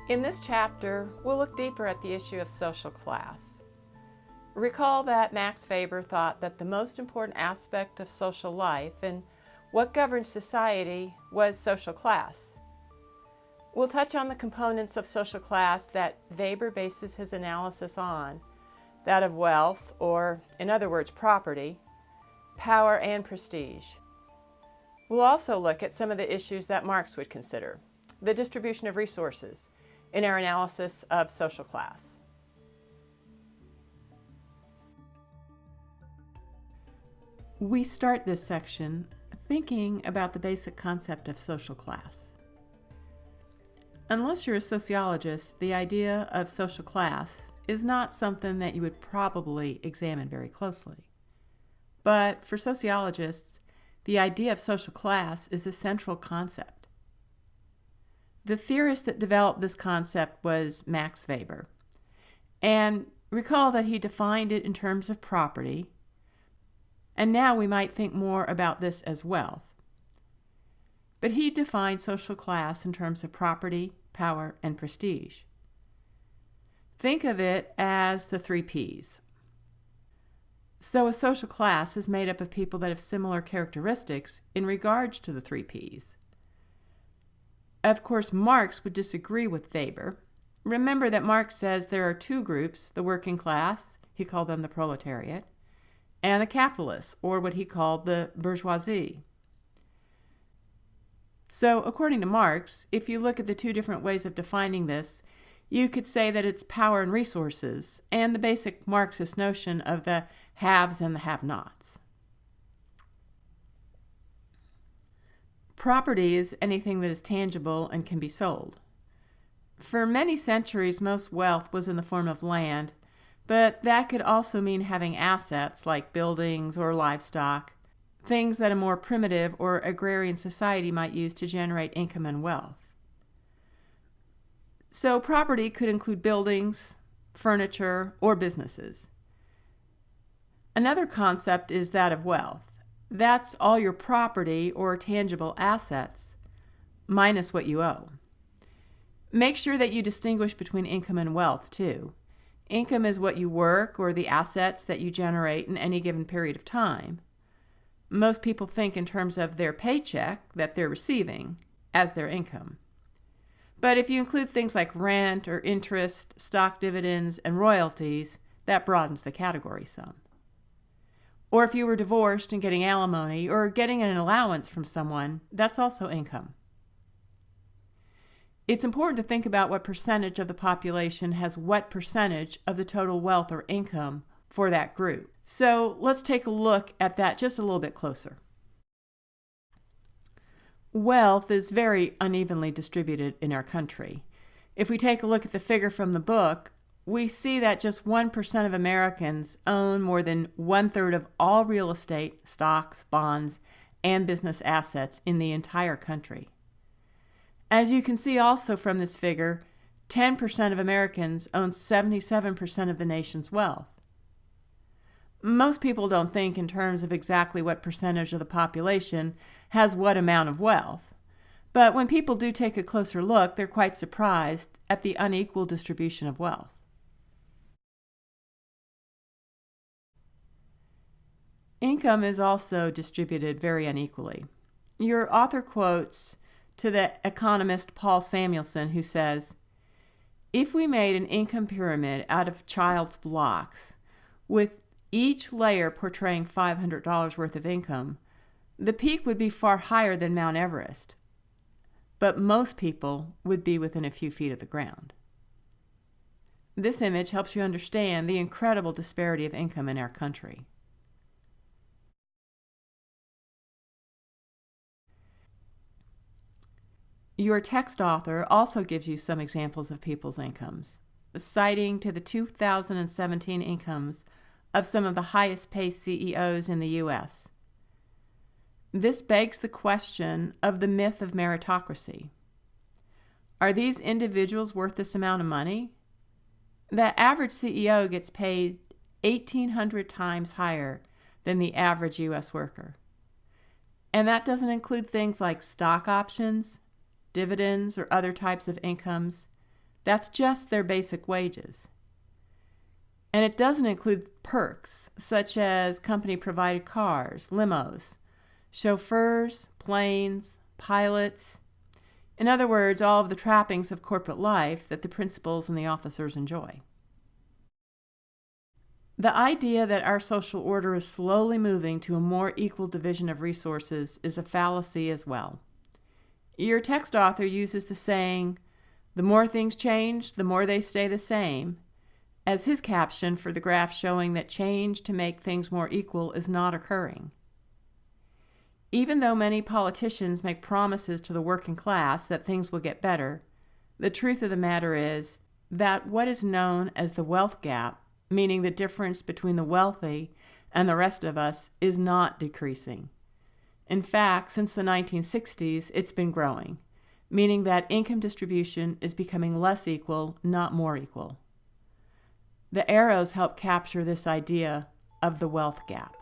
In this chapter, we'll look deeper at the issue of social class. Recall that Max Weber thought that the most important aspect of social life and what governed society was social class. We'll touch on the components of social class that Weber bases his analysis on, that of wealth, or in other words, property, power, and prestige. We'll also look at some of the issues that Marx would consider, the distribution of resources, in our analysis of social class. We start this section thinking about the basic concept of social class. Unless you're a sociologist, the idea of social class is not something that you would probably examine very closely. But for sociologists, the idea of social class is a central concept. The theorist that developed this concept was Max Weber. And recall that he defined it in terms of property, and now we might think more about this as wealth. But he defined social class in terms of property, power, and prestige. Think of it as the 3 Ps. So a social class is made up of people that have similar characteristics in regards to the 3 Ps. Of course, Marx would disagree with Weber. Remember that Marx says there are 2 groups, the working class, he called them the proletariat, and the capitalists, or what he called the bourgeoisie. So, according to Marx, if you look at the 2 different ways of defining this, you could say that it's power and resources, and the basic Marxist notion of the haves and the have-nots. Property is anything that is tangible and can be sold. For many centuries, most wealth was in the form of land, but that could also mean having assets like buildings or livestock, things that a more primitive or agrarian society might use to generate income and wealth. So property could include buildings, furniture, or businesses. Another concept is that of wealth. That's all your property or tangible assets, minus what you owe. Make sure that you distinguish between income and wealth, too. Income is what you work or the assets that you generate in any given period of time. Most people think in terms of their paycheck that they're receiving as their income. But if you include things like rent or interest, stock dividends, and royalties, that broadens the category some. Or if you were divorced and getting alimony or getting an allowance from someone, that's also income. It's important to think about what percentage of the population has what percentage of the total wealth or income for that group. So let's take a look at that just a little bit closer. Wealth is very unevenly distributed in our country. If we take a look at the figure from the book, we see that just 1% of Americans own more than 1/3 of all real estate, stocks, bonds, and business assets in the entire country. As you can see also from this figure, 10% of Americans own 77% of the nation's wealth. Most people don't think in terms of exactly what percentage of the population has what amount of wealth. But when people do take a closer look, they're quite surprised at the unequal distribution of wealth. Income is also distributed very unequally. Your author quotes to the economist Paul Samuelson, who says, "If we made an income pyramid out of child's blocks, with each layer portraying $500 worth of income, the peak would be far higher than Mount Everest. But most people would be within a few feet of the ground." This image helps you understand the incredible disparity of income in our country. Your text author also gives you some examples of people's incomes, citing to the 2017 incomes of some of the highest paid CEOs in the U.S. This begs the question of the myth of meritocracy. Are these individuals worth this amount of money? The average CEO gets paid 1,800 times higher than the average U.S. worker. And that doesn't include things like stock options, dividends, or other types of incomes, That's just their basic wages. And it doesn't include perks such as company-provided cars, limos, chauffeurs, planes, pilots. In other words, all of the trappings of corporate life that the principals and the officers enjoy. The idea that our social order is slowly moving to a more equal division of resources is a fallacy as well. Your text author uses the saying, "The more things change, the more they stay the same," as his caption for the graph showing that change to make things more equal is not occurring. Even though many politicians make promises to the working class that things will get better, the truth of the matter is that what is known as the wealth gap, meaning the difference between the wealthy and the rest of us, is not decreasing. In fact, since the 1960s, it's been growing, meaning that income distribution is becoming less equal, not more equal. The arrows help capture this idea of the wealth gap.